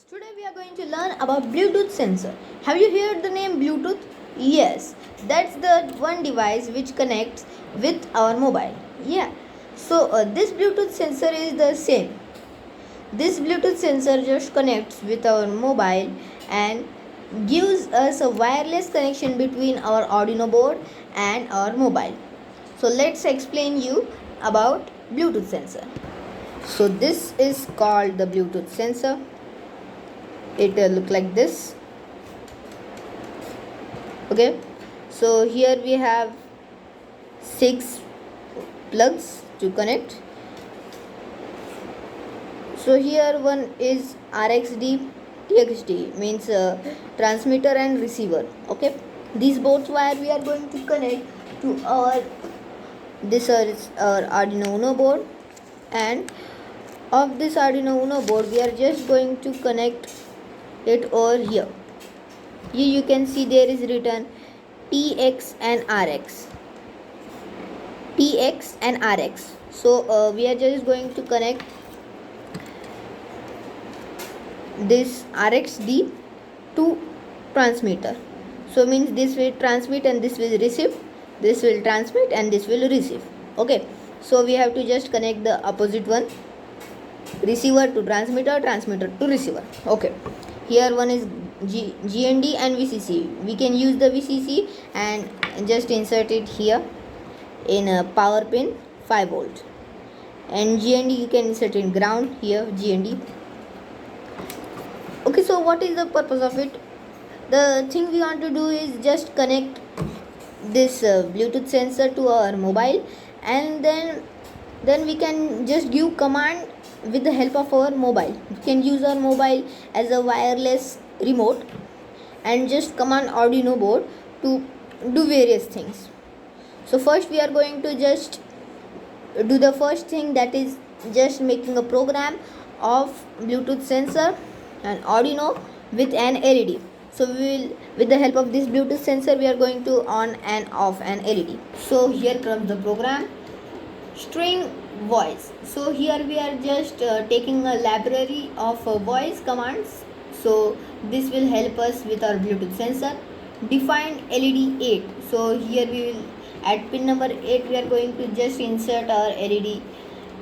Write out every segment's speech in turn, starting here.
Today we are going to learn about Bluetooth sensor. Have you heard the name Bluetooth? Yes, that's the one device which connects with our mobile. Yeah. So this Bluetooth sensor is the same. This Bluetooth sensor just connects with our mobile and gives us a wireless connection between our Arduino board and our mobile. So let's explain you about Bluetooth sensor. So this is called the Bluetooth sensor. It look like this. Okay, so here we have 6 plugs to connect. So here one is RxD, TXD means transmitter and receiver. Okay, these both wire we are going to connect to our this is our Arduino Uno board, and of this Arduino Uno board we are just going to connect it over here. Here you can see there is written TX and RX. TX and RX. So we are just going to connect this RxD to transmitter. So means this will transmit and this will receive. This will transmit and this will receive. Okay. So we have to just connect the opposite one. Receiver to transmitter, transmitter to receiver. Okay. Here one is GND and VCC. We can use the VCC and just insert it here in a power pin 5 volt, and GND you can insert in ground here GND. Okay, so what is the purpose of it? The thing we want to do is just connect this Bluetooth sensor to our mobile, and then we can just give command with the help of our mobile. We can use our mobile as a wireless remote and just command Arduino board to do various things. So first we are going to just do the first thing, that is just making a program of Bluetooth sensor and Arduino with an LED. So we will, with the help of this Bluetooth sensor, we are going to on and off an LED. So here comes the program. String voice. So here we are just taking a library of voice commands. So this will help us with our Bluetooth sensor. Define LED 8. So here we will, at pin number 8 we are going to just insert our LED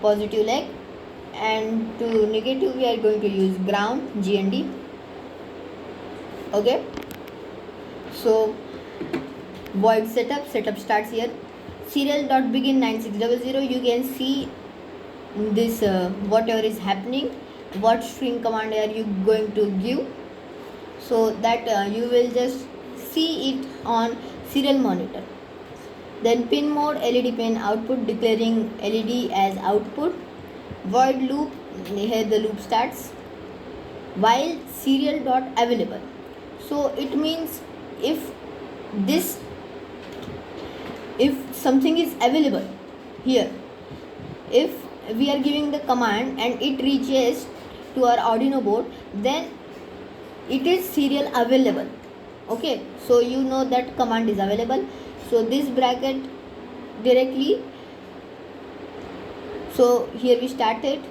positive leg, and to negative we are going to use ground GND. Okay, so void setup starts here. Serial dot begin 9600. You can see this whatever is happening, what string command are you going to give, so that you will just see it on serial monitor. Then pin mode LED pin output, declaring LED as output. Void loop, here the loop starts. While serial dot available, so it means if something is available here, if we are giving the command and it reaches to our Arduino board, then it is serial available. Okay, so you know that command is available. So this bracket directly, so here we started.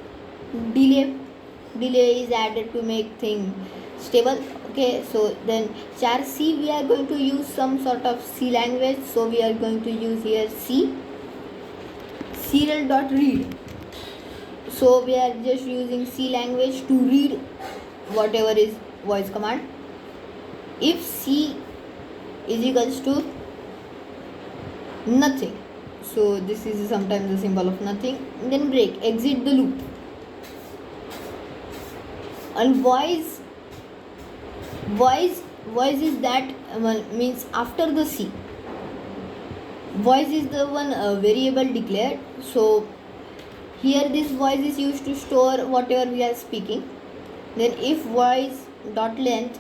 Delay is added to make thing stable. Okay, so then char C, we are going to use some sort of C language, so we are going to use here C. Serial dot read, so we are just using C language to read whatever is voice command. If C is equals to nothing, so this is sometimes the symbol of nothing, then break, exit the loop. And voice is that means after the C. Voice is the one variable declared. So here this voice is used to store whatever we are speaking. Then if voice dot length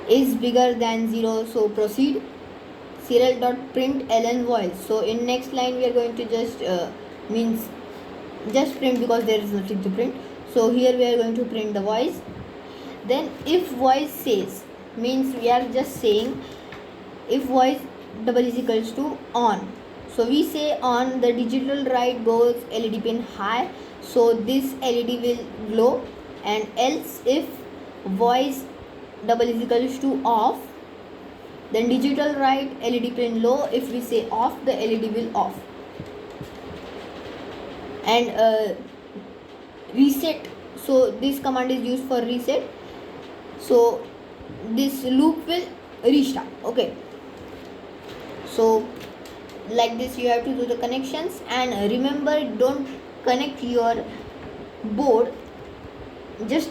is bigger than 0, so proceed. Serial dot print ln voice. So in next line we are going to just means just print, because there is nothing to print. So here we are going to print the voice. Then if voice says, means we are just saying if voice double is equals to on. So we say on, the digital write goes LED pin high, so this LED will glow. and else if voice double is equals to off, then digital right LED pin low. If we say off, the LED will off. And reset, so this command is used for reset, so this loop will restart. Okay, so like this you have to do the connections, and remember, don't connect your board, just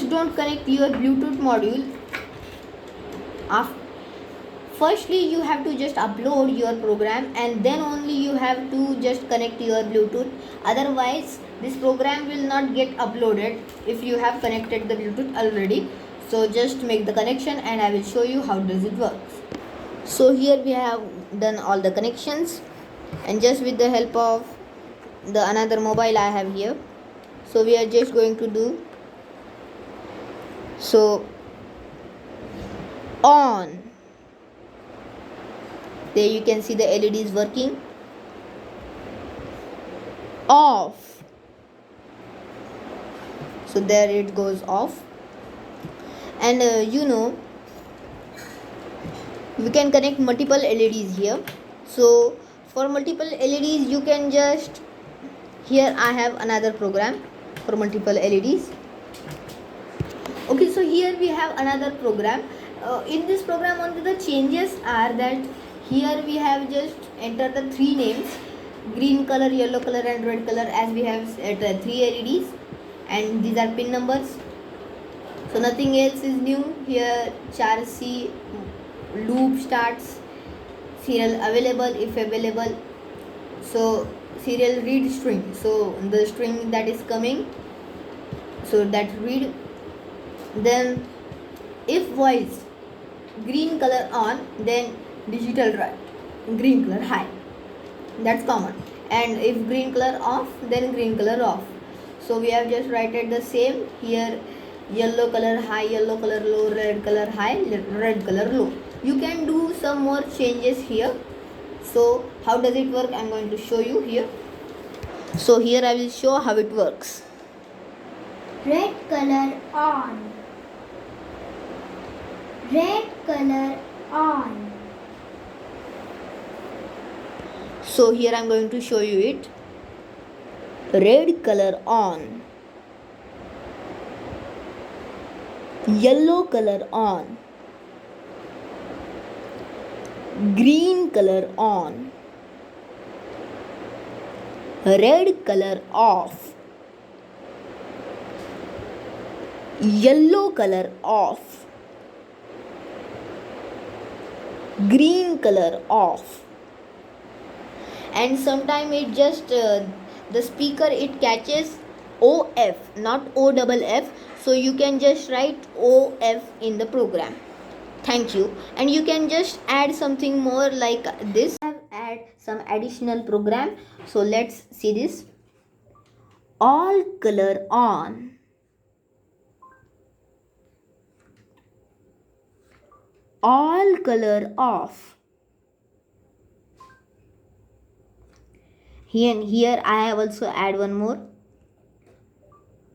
don't connect your Bluetooth module. Firstly you have to just upload your program, and then only you have to just connect your Bluetooth. Otherwise this program will not get uploaded if you have connected the Bluetooth already. So just make the connection and I will show you how does it work. So here we have done all the connections, and just with the help of the another mobile I have here, so we are just going to do, so on, there you can see the LED is working. Off, so there it goes off. And we can connect multiple LEDs here. So for multiple LEDs you can just, here I have another program for multiple LEDs. Okay, so here we have another program. In this program only the changes are that here we have just entered the three names, green color, yellow color and red color, as we have set three LEDs, and these are pin numbers. So nothing else is new here. Char C loop starts, serial available if available, so serial read string, so the string that is coming, so that read. Then if voice green color on, then digital right green color high, that's common. And if green color off, then green color off. So we have just written the same here, yellow color high, yellow color low, red color high, red color low. You can do some more changes here. So how does it work, I'm going to show you here. So here I will show how it works. Red color on, red color on. So here I'm going to show you it. Red color on, yellow color on, green color on, red color off, yellow color off, green color off. And sometimes it just the speaker it catches OF, not OFF, so you can just write OF in the program. Thank you. And you can just add something more like this. I have add some additional program, so let's see this. All color on, all color off. Here I have also add one more,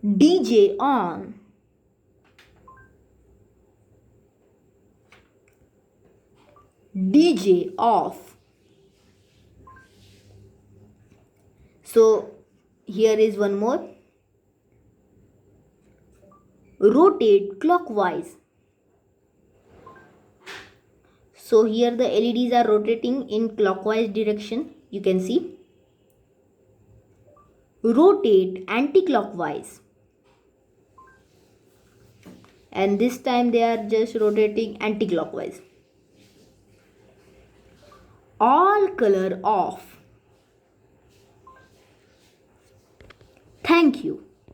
DJ on, DJ off. So here is one more, rotate clockwise. So here the LEDs are rotating in clockwise direction, you can see. Rotate anti-clockwise, and this time they are just rotating anti-clockwise. All color off,